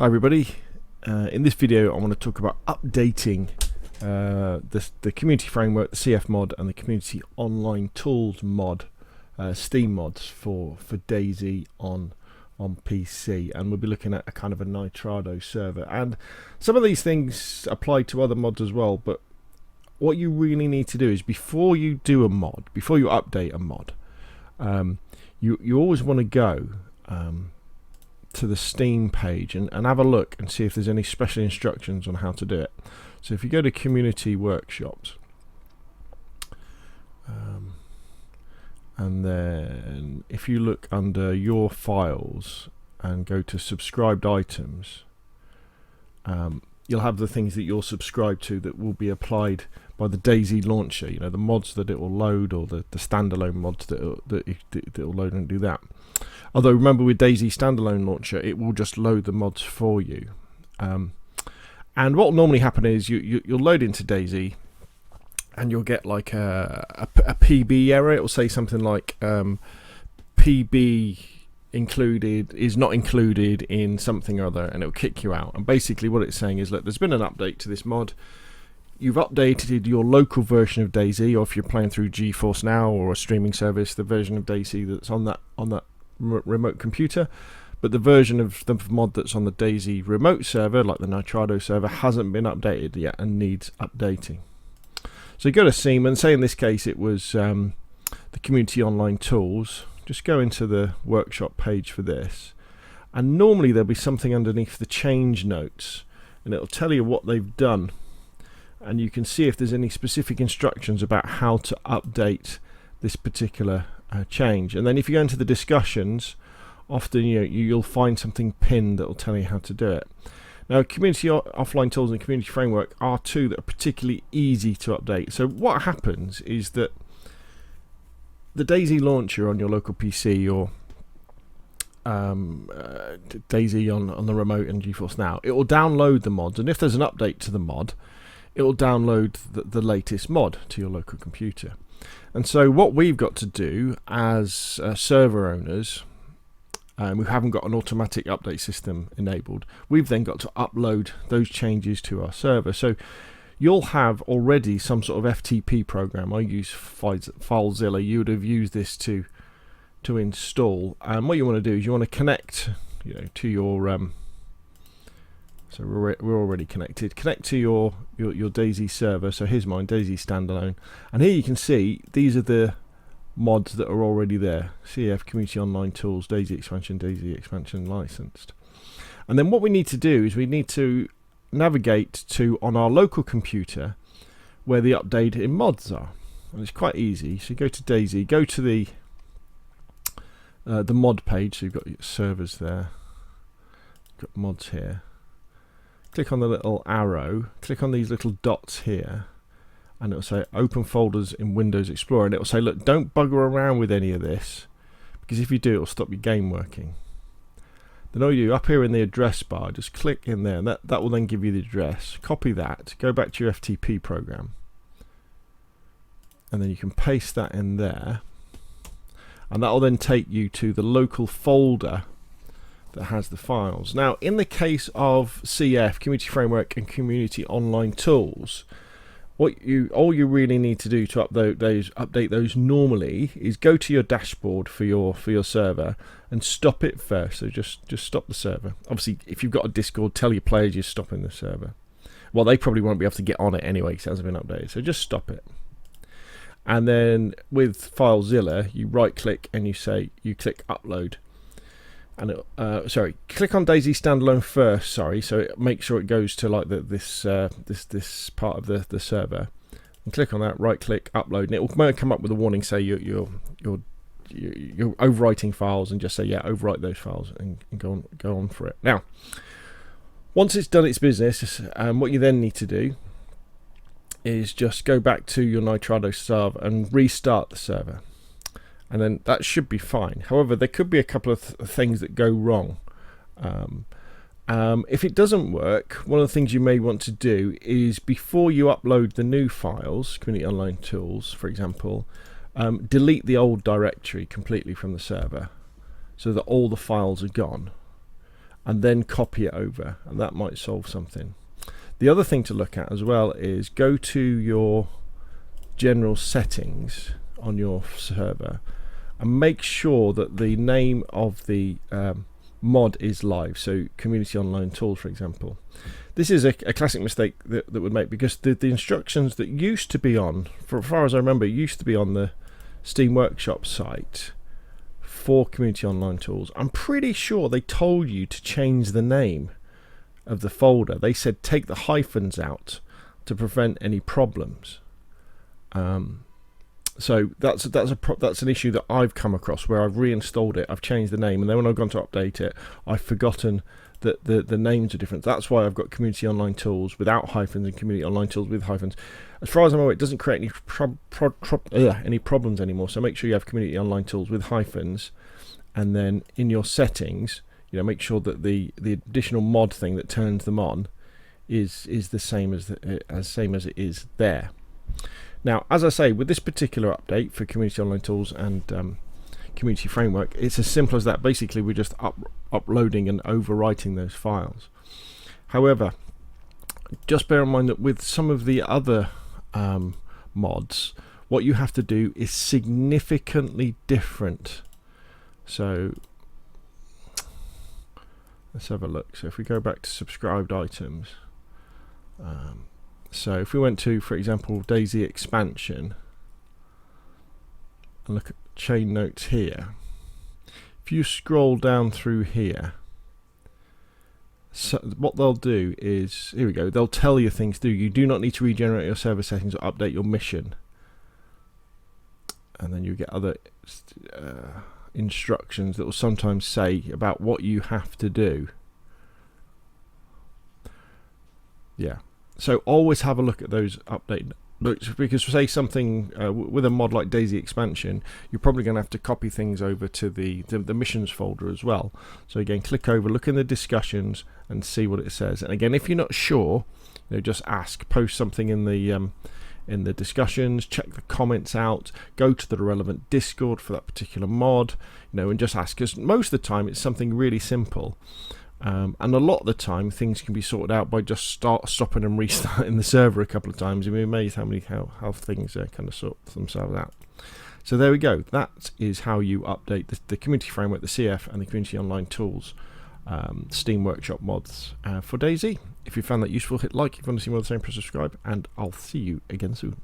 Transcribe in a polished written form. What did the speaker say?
Hi everybody, in this video I want to talk about updating the community framework, the CF mod and the community online tools mod, Steam mods for DayZ on PC, and we'll be looking at a kind of a Nitrado server, and some of these things apply to other mods as well. But what you really need to do is, before you do a mod, before you update a mod, you always want to go to the Steam page and have a look and see if there's any special instructions on how to do it. So if you go to community workshops, and then if you look under your files and go to subscribed items, you'll have the things that you're subscribed to that will be applied by the DayZ launcher. You know, the mods that it will load, or the standalone mods that it will load and do that. Although remember, with DayZ standalone launcher, it will just load the mods for you. And what will normally happen is you'll load into DayZ, and you'll get like a PB error. It will say something like PB included is not included in something or other, and it will kick you out. And basically what it's saying is, look, there's been an update to this mod. You've updated your local version of DayZ, or if you're playing through GeForce Now or a streaming service, the version of DayZ that's on that remote computer, but the version of the mod that's on the DayZ remote server, like the Nitrado server, hasn't been updated yet and needs updating. So you go to Steam, and say in this case it was the community online tools. Just go into the workshop page for this, and normally there'll be something underneath the change notes, and it'll tell you what they've done, and you can see if there's any specific instructions about how to update this particular change. And then if you go into the discussions, often you'll find something pinned that will tell you how to do it. Now, community offline tools and community framework are two that are particularly easy to update. So what happens is that the DayZ launcher on your local PC, or DayZ on the remote and GeForce Now, it will download the mods, and if there's an update to the mod, it will download the latest mod to your local computer. And so what we've got to do as server owners, we haven't got an automatic update system enabled, we've then got to upload those changes to our server. So you'll have already some sort of FTP program. I use FileZilla. You would have used this to install, and what you want to do is you want to connect to your so we're already connected. Connect to your DayZ server. So here's mine, DayZ standalone, and here you can see these are the mods that are already there: CF community online tools, DayZ expansion licensed. And then what we need to do is we need to navigate to on our local computer where the updated mods are, and it's quite easy. So you go to DayZ, go to the mod page. So you've got your servers there, got mods here. Click on the little arrow, click on these little dots here, and it will say open folders in Windows Explorer, and it will say, look, don't bugger around with any of this, because if you do, it will stop your game working. Then all you do, up here in the address bar, just click in there, and that will then give you the address. Copy that, go back to your FTP program, and then you can paste that in there, and that will then take you to the local folder that has the files. Now, in the case of CF, Community Framework and Community Online Tools, all you really need to do to update those normally is go to your dashboard for your server and stop it first. So just stop the server. Obviously, if you've got a Discord, tell your players you're stopping the server. Well, they probably won't be able to get on it anyway because it hasn't been updated. So just stop it. And then with FileZilla, you right click and you click upload. And click on DayZ standalone first. So make sure it goes to like this part of the server, and click on that. Right click, upload, and it might come up with a warning, say you're overwriting files, and just say yeah, overwrite those files, and go on for it. Now, once it's done its business, what you then need to do is just go back to your Nitrado server and restart the server. And then that should be fine. However, there could be a couple of things that go wrong. If it doesn't work, one of the things you may want to do is, before you upload the new files, Community Online Tools, for example, delete the old directory completely from the server, so that all the files are gone. and then copy it over, and that might solve something. The other thing to look at as well is go to your general settings on your server and make sure that the name of the mod is live, so Community Online Tools, for example. This is a classic mistake that would make, because the instructions that used to be on, for as far as I remember, used to be on the Steam Workshop site for Community Online Tools. I'm pretty sure they told you to change the name of the folder. They said take the hyphens out to prevent any problems. So that's an issue that I've come across, where I've reinstalled it, I've changed the name, and then when I've gone to update it, I've forgotten that the names are different. That's why I've got Community Online Tools without hyphens and Community Online Tools with hyphens. As far as I'm aware, it doesn't create any problems anymore. So make sure you have Community Online Tools with hyphens, and then in your settings, make sure that the additional mod thing that turns them on is the same as it is there. Now, as I say, with this particular update for Community Online Tools and Community Framework, it's as simple as that. Basically, we're just uploading and overwriting those files. However, just bear in mind that with some of the other mods, what you have to do is significantly different. So let's have a look. So if we go back to subscribed items, so if we went to, for example, DayZ expansion and look at chain notes here, if you scroll down through here, so what they'll do is, here we go, they'll tell you things to do. You do not need to regenerate your server settings or update your mission. And then you get other instructions that will sometimes say about what you have to do. Yeah. So always have a look at those update notes, because say something with a mod like DayZ expansion, you're probably going to have to copy things over to the missions folder as well. So again, click over, look in the discussions and see what it says. And again, if you're not sure, just ask, post something in the discussions, check the comments out, go to the relevant Discord for that particular mod, and just ask, because most of the time it's something really simple. And a lot of the time things can be sorted out by just stopping and restarting the server a couple of times. You'll be amazed how things kind of sort themselves out. So there we go. That is how you update the Community Framework, the CF, and the Community Online Tools Steam Workshop mods for DayZ. If you found that useful, hit like. If you want to see more of the same, press subscribe, and I'll see you again soon.